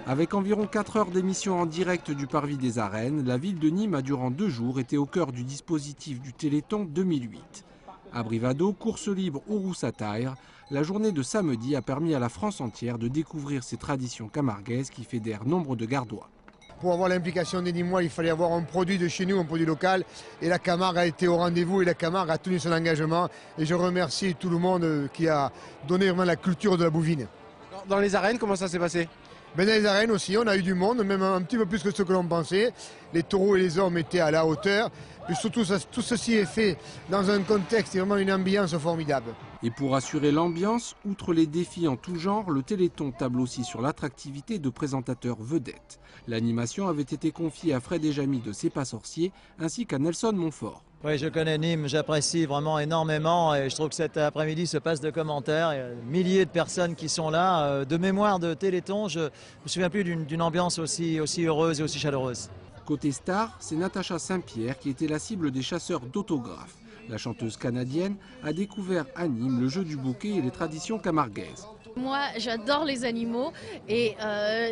Avec environ 4 heures d'émission en direct du Parvis des Arènes, la ville de Nîmes a durant 2 jours été au cœur du dispositif du Téléthon 2008. À Brivado, course libre ou rousse-à-taille, la journée de samedi a permis à la France entière de découvrir ces traditions camarguaises qui fédèrent nombre de Gardois. Pour avoir l'implication des Nîmois, il fallait avoir un produit de chez nous, un produit local. Et la Camargue a été au rendez-vous et la Camargue a tenu son engagement. Et je remercie tout le monde qui a donné vraiment la culture de la bouvine. Dans les arènes, comment ça s'est passé ? Dans les arènes aussi, on a eu du monde, même un petit peu plus que ce que l'on pensait. Les taureaux et les hommes étaient à la hauteur. Et surtout, tout ceci est fait dans un contexte et vraiment une ambiance formidable. Et pour assurer l'ambiance, outre les défis en tout genre, le Téléthon table aussi sur l'attractivité de présentateurs vedettes. L'animation avait été confiée à Fred et Jamy de C'est pas sorcier, ainsi qu'à Nelson Montfort. Oui, je connais Nîmes, j'apprécie vraiment énormément et je trouve que cet après-midi se passe de commentaires. Il y a milliers de personnes qui sont là. De mémoire de Téléthon, je ne me souviens plus d'une ambiance aussi heureuse et aussi chaleureuse. Côté star, c'est Natacha Saint-Pierre qui était la cible des chasseurs d'autographes. La chanteuse canadienne a découvert à Nîmes le jeu du bouquet et les traditions camarguaises. Moi, j'adore les animaux et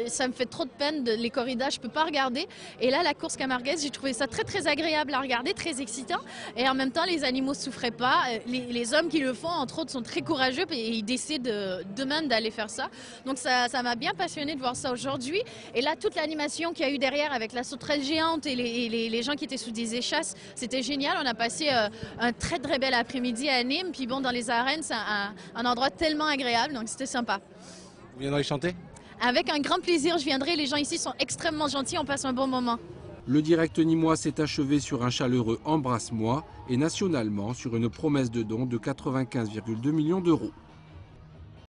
ça me fait trop de peine, les corridas, je ne peux pas regarder. Et là, la course camarguaise, j'ai trouvé ça très très agréable à regarder, très excitant. Et en même temps, les animaux ne souffraient pas. Les hommes qui le font, entre autres, sont très courageux et ils décident d'eux-mêmes d'aller faire ça. Donc ça m'a bien passionné de voir ça aujourd'hui. Et là, toute l'animation qu'il y a eu derrière avec la sauterelle géante et les gens qui étaient sous des échasses, c'était génial. On a passé un très très bel après-midi à Nîmes. Puis bon, dans les arènes, c'est un endroit tellement agréable, donc c'était sympa. Vous viendrez chanter ? Avec un grand plaisir, je viendrai. Les gens ici sont extrêmement gentils, on passe un bon moment. Le direct nîmois s'est achevé sur un chaleureux embrasse-moi et nationalement sur une promesse de don de 95,2 millions d'euros.